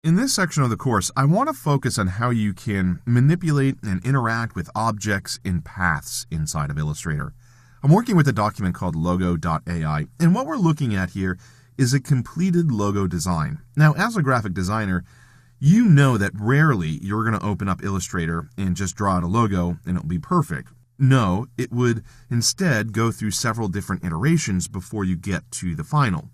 In this section of the course, I want to focus on how you can manipulate and interact with objects in paths inside of Illustrator. I'm working with a document called logo.ai, and what we're looking at here is a completed logo design. Now, as a graphic designer, you know that rarely you're going to open up Illustrator and just draw out a logo and it'll be perfect. No, it would instead go through several different iterations before you get to the final.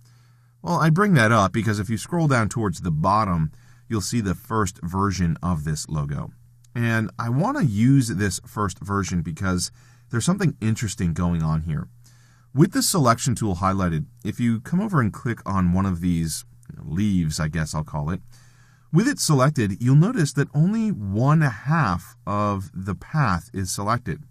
Well, I bring that up because if you scroll down towards the bottom, you'll see the first version of this logo. And I want to use this first version because there's something interesting going on here. With the selection tool highlighted, if you come over and click on one of these leaves, I guess I'll call it, with it selected, you'll notice that only 1/2 of the path is selected.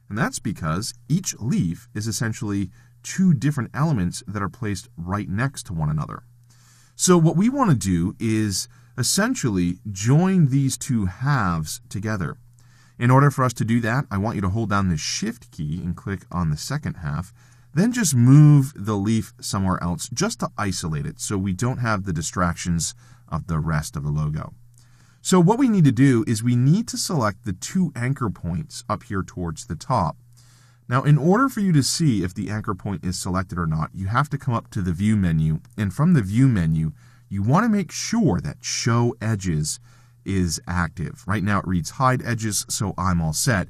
And that's because each leaf is essentially two different elements that are placed right next to one another. So what we want to do is essentially join these two halves together. In order for us to do that, I want you to hold down the Shift key and click on the second half, then just move the leaf somewhere else just to isolate it so we don't have the distractions of the rest of the logo. So what we need to do is we need to select the two anchor points up here towards the top. Now, in order for you to see if the anchor point is selected or not, you have to come up to the View menu, and from the View menu, you want to make sure that Show Edges is active. Right now it reads Hide Edges, so I'm all set.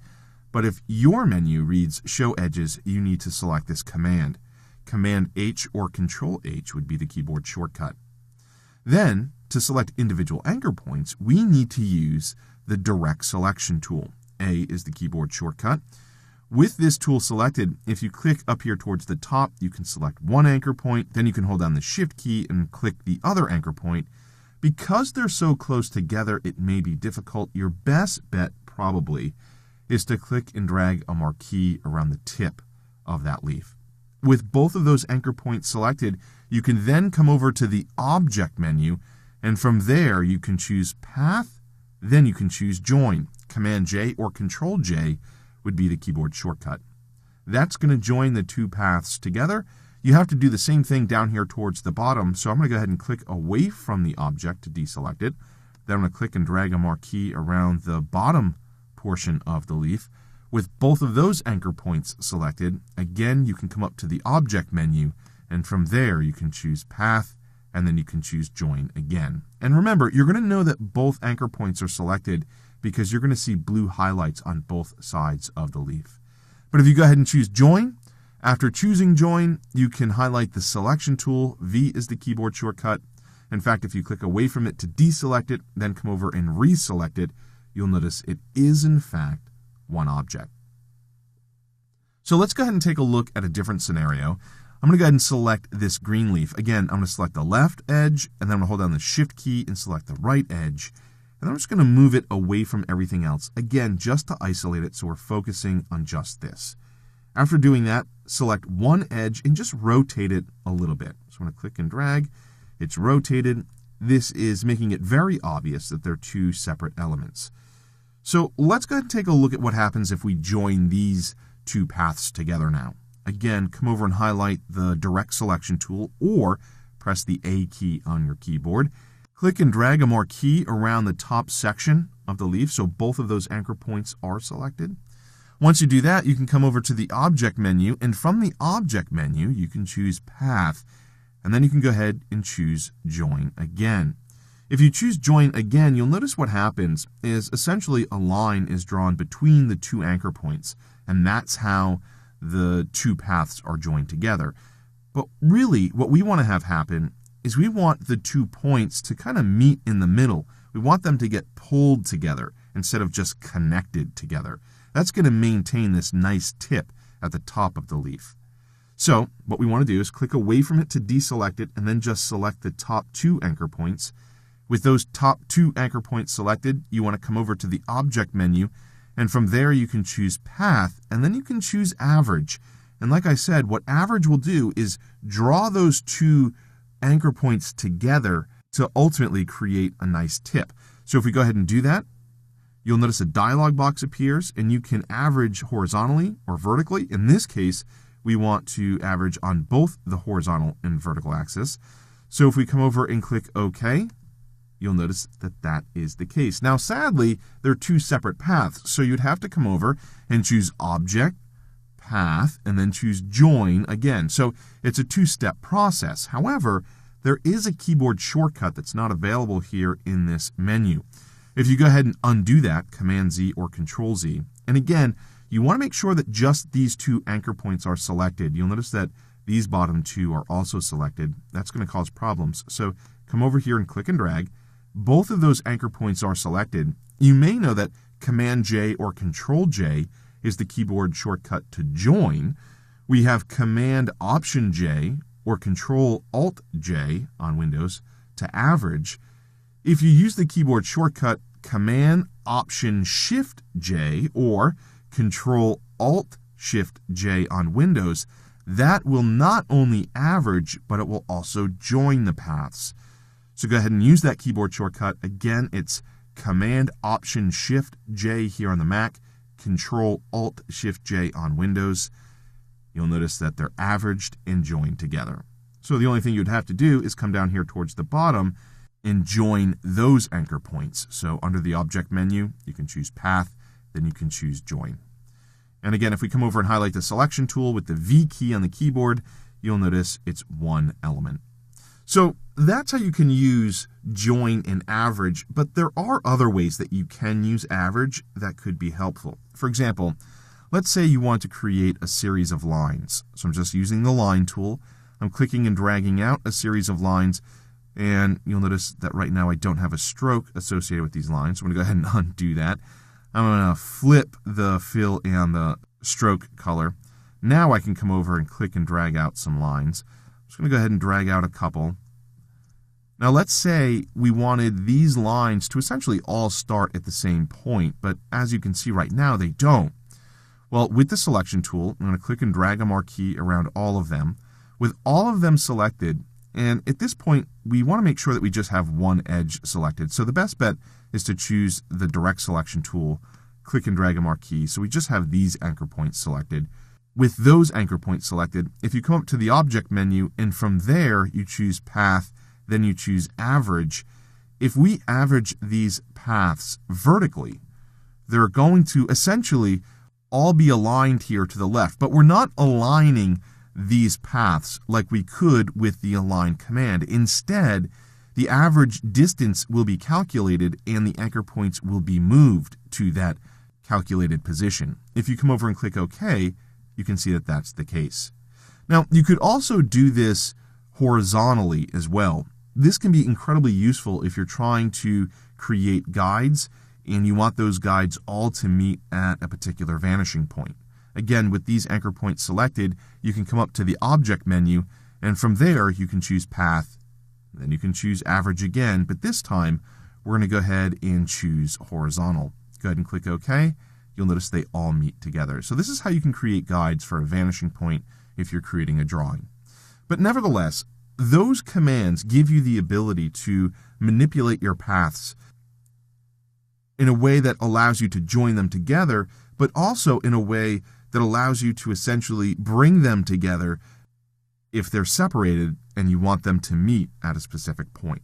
But if your menu reads Show Edges, you need to select this command. Command H or Control H would be the keyboard shortcut. Then, to select individual anchor points, we need to use the Direct Selection tool. A is the keyboard shortcut. With this tool selected, if you click up here towards the top, you can select one anchor point, then you can hold down the Shift key and click the other anchor point. Because they're so close together, it may be difficult. Your best bet probably is to click and drag a marquee around the tip of that leaf. With both of those anchor points selected, you can then come over to the Object menu, and from there you can choose Path, then you can choose Join. Command J or Control J would be the keyboard shortcut. That's going to join the two paths together. You have to do the same thing down here towards the bottom, so I'm going to go ahead and click away from the object to deselect it. Then I'm going to click and drag a marquee around the bottom portion of the leaf. With both of those anchor points selected, again, you can come up to the Object menu, and from there you can choose Path, and then you can choose Join again. And remember, you're going to know that both anchor points are selected because you're going to see blue highlights on both sides of the leaf. But if you go ahead and choose Join, after choosing Join, you can highlight the Selection tool. V is the keyboard shortcut. In fact, if you click away from it to deselect it, then come over and reselect it, you'll notice it is in fact one object. So let's go ahead and take a look at a different scenario. I'm going to go ahead and select this green leaf. Again, I'm going to select the left edge, and then I'm going to hold down the Shift key and select the right edge. And I'm just going to move it away from everything else, again, just to isolate it so we're focusing on just this. After doing that, select one edge and just rotate it a little bit. So I'm going to click and drag. It's rotated. This is making it very obvious that they're two separate elements. So let's go ahead and take a look at what happens if we join these two paths together now. Again, come over and highlight the Direct Selection tool or press the A key on your keyboard. Click and drag a marquee around the top section of the leaf so both of those anchor points are selected. Once you do that, you can come over to the Object menu, and from the Object menu, you can choose Path, and then you can go ahead and choose Join again. If you choose Join again, you'll notice what happens is essentially a line is drawn between the two anchor points, and that's how the two paths are joined together. But really, what we want to have happen is we want the 2 points to kind of meet in the middle. We want them to get pulled together instead of just connected together. That's going to maintain this nice tip at the top of the leaf. So what we want to do is click away from it to deselect it, and then just select the top 2 anchor points. With those top 2 anchor points selected, you want to come over to the Object menu, and from there you can choose Path, and then you can choose Average. And like I said, what Average will do is draw those 2 anchor points together to ultimately create a nice tip. So if we go ahead and do that, you'll notice a dialog box appears, and you can average horizontally or vertically. In this case, we want to average on both the horizontal and vertical axis. So if we come over and click OK, you'll notice that that is the case. Now, sadly, there are two separate paths, so you'd have to come over and choose Object, Path, and then choose Join again. So it's a two-step process. However, there is a keyboard shortcut that's not available here in this menu. If you go ahead and undo that, Command-Z or Control-Z, and again, you want to make sure that just these two anchor points are selected. You'll notice that these bottom two are also selected. That's going to cause problems. So come over here and click and drag. Both of those anchor points are selected. You may know that Command-J or Control-J is the keyboard shortcut to join. We have Command-Option-J or Control-Alt-J on Windows to average. If you use the keyboard shortcut Command-Option-Shift-J or Control-Alt-Shift-J on Windows, that will not only average, but it will also join the paths. So go ahead and use that keyboard shortcut. Again, it's Command-Option-Shift-J here on the Mac, Control-Alt-Shift-J on Windows. You'll notice that they're averaged and joined together. So the only thing you'd have to do is come down here towards the bottom and join those anchor points. So under the Object menu, you can choose Path, then you can choose Join. And again, if we come over and highlight the Selection tool with the V key on the keyboard, you'll notice it's one element. So that's how you can use join and average, but there are other ways that you can use average that could be helpful. For example, let's say you want to create a series of lines. So I'm just using the Line tool. I'm clicking and dragging out a series of lines, and you'll notice that right now I don't have a stroke associated with these lines. So I'm going to go ahead and undo that. I'm going to flip the fill and the stroke color. Now I can come over and click and drag out some lines. I'm just going to go ahead and drag out a couple. Now let's say we wanted these lines to essentially all start at the same point, but as you can see right now, they don't. Well, with the Selection tool, I'm going to click and drag a marquee around all of them. With all of them selected, and at this point, we want to make sure that we just have one edge selected. So the best bet is to choose the Direct Selection tool, click and drag a marquee, so we just have these anchor points selected. With those anchor points selected, if you come up to the Object menu, and from there you choose Path, then you choose Average, if we average these paths vertically, they're going to essentially all be aligned here to the left, but we're not aligning these paths like we could with the Align command. Instead, the average distance will be calculated and the anchor points will be moved to that calculated position. If you come over and click OK, you can see that that's the case. Now, you could also do this horizontally as well. This can be incredibly useful if you're trying to create guides and you want those guides all to meet at a particular vanishing point. Again, with these anchor points selected, you can come up to the Object menu, and from there you can choose Path, then you can choose Average again, but this time we're going to go ahead and choose Horizontal. Go ahead and click OK. You'll notice they all meet together. So this is how you can create guides for a vanishing point if you're creating a drawing. But nevertheless, those commands give you the ability to manipulate your paths in a way that allows you to join them together, but also in a way that allows you to essentially bring them together if they're separated and you want them to meet at a specific point.